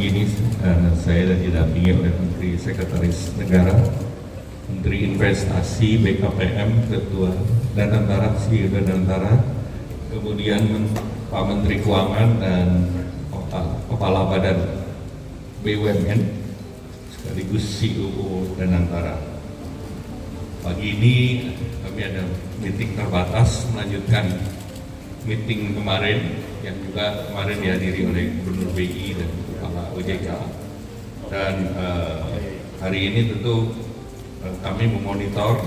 pagi ini saya didampingi oleh Menteri Sekretaris Negara, Menteri Investasi, BKPM, Ketua Danantara, CEO Danantara, kemudian Pak Menteri Keuangan dan Kepala Badan BUMN sekaligus CEO Danantara. Pagi ini kami ada meeting terbatas melanjutkan meeting kemarin yang juga kemarin dihadiri oleh Gubernur BI dan Kepala OJK. Dan hari ini tentu kami memonitor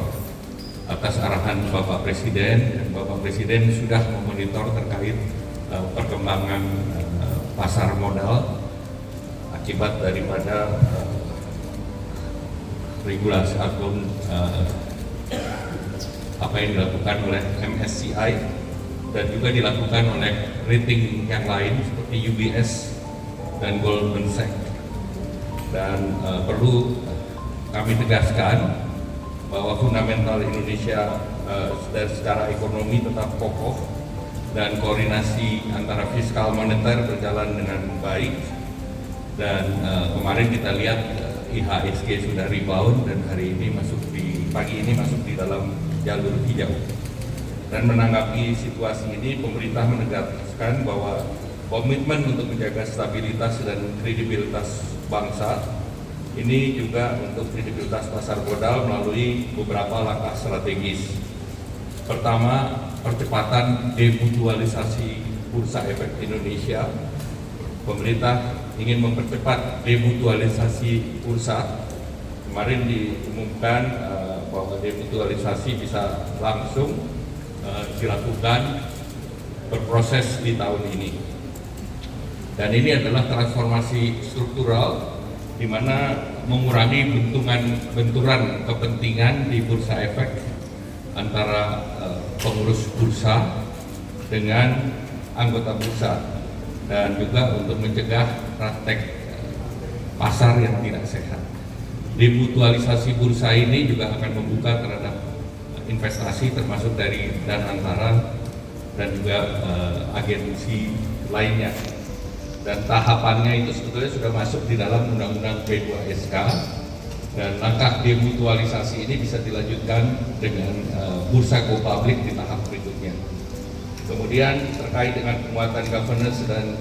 atas arahan Bapak Presiden, dan Bapak Presiden sudah memonitor terkait perkembangan pasar modal akibat daripada regulasi atau apa yang dilakukan oleh MSCI dan juga dilakukan oleh rating yang lain seperti UBS dan Goldman Sachs. Dan perlu kami tegaskan bahwa fundamental Indonesia secara ekonomi tetap kokoh dan koordinasi antara fiskal moneter berjalan dengan baik. Dan kemarin kita lihat IHSG sudah rebound dan hari ini pagi ini masuk di dalam jalur hijau. Dan menanggapi situasi ini, pemerintah menegaskan bahwa komitmen untuk menjaga stabilitas dan kredibilitas bangsa ini juga untuk kredibilitas pasar modal melalui beberapa langkah strategis. Pertama, percepatan demutualisasi Bursa Efek Indonesia. Pemerintah ingin mempercepat demutualisasi bursa. Kemarin diumumkan bahwa demutualisasi bisa langsung dilakukan berproses di tahun ini. Dan ini adalah transformasi struktural di mana mengurangi benturan kepentingan di bursa efek antara pengurus bursa dengan anggota bursa, dan juga untuk mencegah praktek pasar yang tidak sehat. Demutualisasi bursa ini juga akan membuka terhadap investasi termasuk dari Danantara dan juga agensi lainnya. Dan tahapannya itu sebetulnya sudah masuk di dalam Undang-Undang P2SK, dan langkah demutualisasi ini bisa dilanjutkan dengan bursa go public di tahap berikutnya. Kemudian terkait dengan penguatan governance dan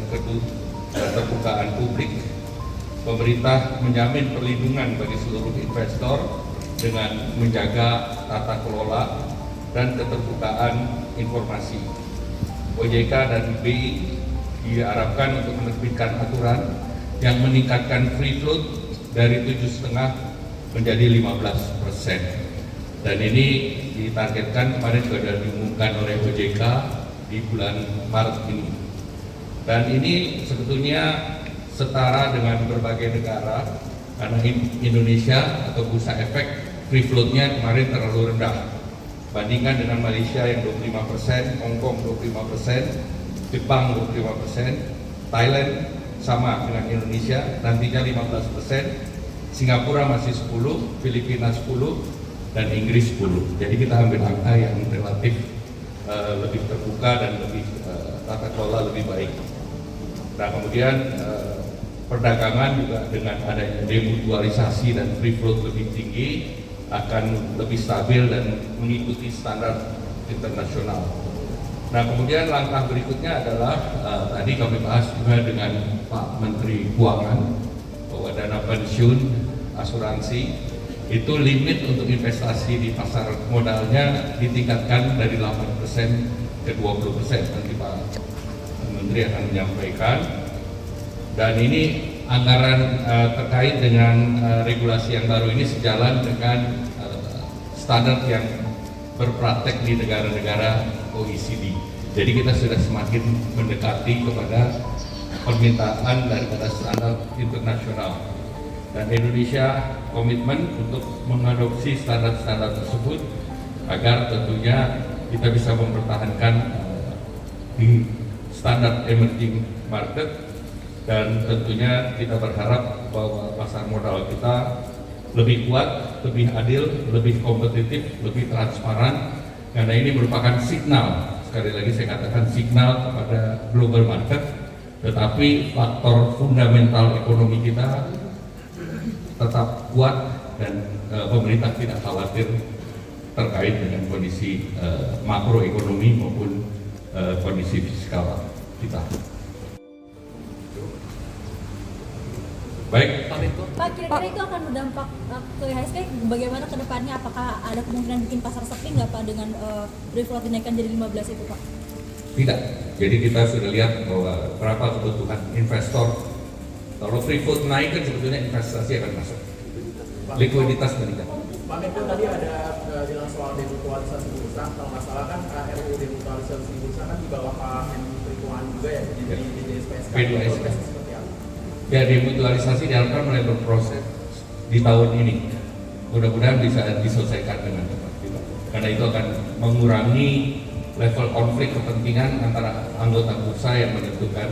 keterbukaan publik, pemerintah menjamin perlindungan bagi seluruh investor dengan menjaga tata kelola dan keterbukaan informasi. OJK dan BI diharapkan untuk menerbitkan aturan yang meningkatkan free float dari 7,5 menjadi 15%. Dan ini ditargetkan kemarin sudah diumumkan oleh OJK di bulan Maret ini. Dan ini sebetulnya setara dengan berbagai negara, karena Indonesia atau bursa efek free float-nya kemarin terlalu rendah. Bandingkan dengan Malaysia yang 25%, Hong Kong 25%, Jepang 25%, Thailand sama dengan Indonesia nantinya 15%, Singapura masih 10%, Filipina 10%, dan Inggris 10%. Jadi kita ambil angka yang relatif lebih terbuka dan lebih tata kelola lebih baik. Nah, kemudian perdagangan juga dengan adanya demutualisasi dan free float lebih tinggi akan lebih stabil dan mengikuti standar internasional. Nah, kemudian langkah berikutnya adalah tadi kami bahas juga dengan Pak Menteri Keuangan bahwa dana pensiun asuransi itu limit untuk investasi di pasar modalnya ditingkatkan dari 8% ke 20%. Nanti Pak Menteri akan menyampaikan. Dan ini anggaran terkait dengan regulasi yang baru ini sejalan dengan standar yang berpraktek di negara-negara OECD. Jadi kita sudah semakin mendekati kepada permintaan daripada standar internasional. Dan Indonesia komitmen untuk mengadopsi standar-standar tersebut agar tentunya kita bisa mempertahankan di standar emerging market. Dan tentunya kita berharap bahwa pasar modal kita lebih kuat, lebih adil, lebih kompetitif, lebih transparan, karena ini merupakan signal, sekali lagi saya katakan signal kepada global market tetapi faktor fundamental ekonomi kita tetap kuat dan pemerintah tidak khawatir terkait dengan kondisi makroekonomi maupun kondisi fiskal kita. Baik. Pak, kira-kira itu akan berdampak ke IHSG bagaimana ke depannya? Apakah ada kemungkinan bikin pasar sepi nggak Pak dengan free float dinaikkan jadi 15 itu Pak? Tidak. Jadi kita sudah lihat bahwa berapa kebutuhan investor. Kalau free float naik kan sebetulnya investasi akan masuk. Likuiditas meningkat. Pak Menko tadi ada bilang soal demutualisasi bursa. Kalau nggak salah kan RUU demutualisasi bursa kan di bawah Pak Menteri Keuangan juga ya, jadi DJSPSK. P2SK. Seperti apa? Ya, demutualisasi diharapkan mulai berproses di tahun ini. Mudah-mudahan bisa diselesaikan dengan cepat. Karena itu akan mengurangi level konflik kepentingan antara anggota bursa yang menentukan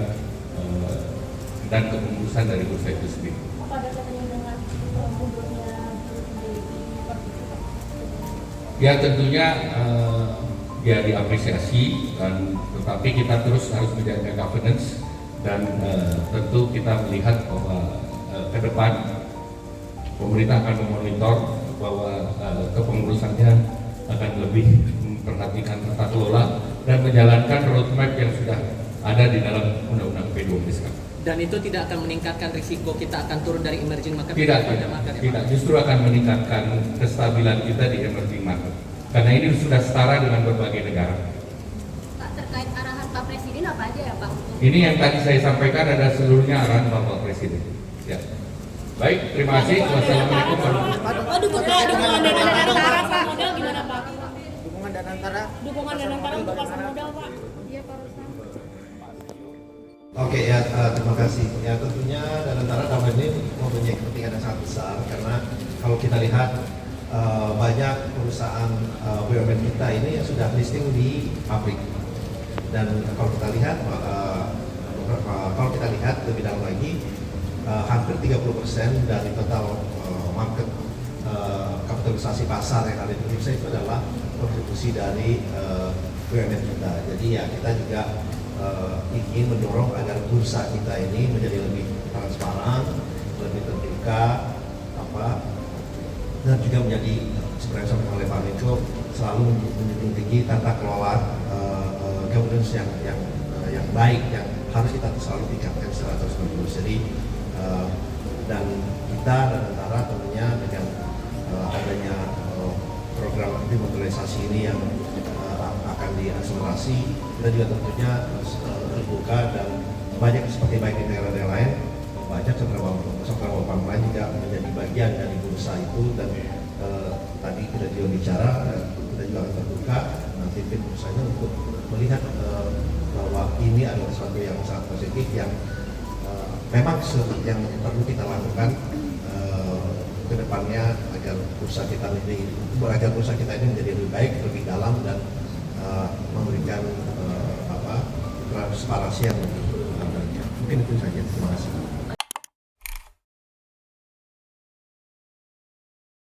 dan kepengurusan dari bursa itu sendiri. Apa ada kaitannya dengan mundurnya Ya tentunya ya diapresiasi, dan tetapi kita terus harus menjaga governance dan tentu kita melihat bahwa ke depan pemerintah akan memonitor bahwa kepengurusannya akan lebih memperhatikan tata kelola dan menjalankan roadmap yang sudah ada di dalam Undang-Undang P2SK. Dan itu tidak akan meningkatkan risiko kita akan turun dari emerging market? Tidak, justru akan meningkatkan kestabilan kita di emerging market. Karena ini sudah setara dengan berbagai negara. Pak, terkait arahan Pak Presiden apa aja ya Pak? Ini yang tadi saya sampaikan ada seluruhnya arahan Bapak Presiden. Ya. Baik, terima kasih. Wassalamualaikum warahmatullahi wabarakatuh. Dukungan dana antara Pak modal gimana Pak? Dukungan dana antara Untuk pasar modal Pak? Iya Pak Ruslan. Oke ya, terima kasih. Ya tentunya Danantara tahun ini mempunyai kepentingan yang sangat besar karena kalau kita lihat banyak perusahaan BUMN kita ini yang sudah listing di pabrik, dan kalau kita lihat lebih dalam lagi hampir 30% dari total market kapitalisasi pasar yang ada di Indonesia itu adalah kontribusi dari BUMN kita. Jadi ya kita juga ingin mendorong agar bursa kita ini menjadi lebih transparan, lebih terbuka, dan juga menjadi seperti yang disampaikan oleh Pak Menko, selalu menjunjung tinggi tata kelola governance yang baik, yang harus kita selalu tingkatkan secara terus-menerus. Jadi dan kita dan antara tentunya dengan adanya program demutualisasi ini yang akan diakselerasi, kita juga tentunya terbuka dan banyak seperti baik di negara-negara lain, banyak beberapa bank lain juga menjadi bagian dari bursa itu, dan tadi kita juga bicara, kita juga akan terbuka nanti tim bursanya untuk melihat bahwa ini adalah sesuatu yang sangat positif yang memang yang perlu kita lakukan ke depannya agar bursa kita ini menjadi lebih baik, lebih dalam, dan memberikan transparansi yang lebih baik. Mungkin itu saja. Terima kasih.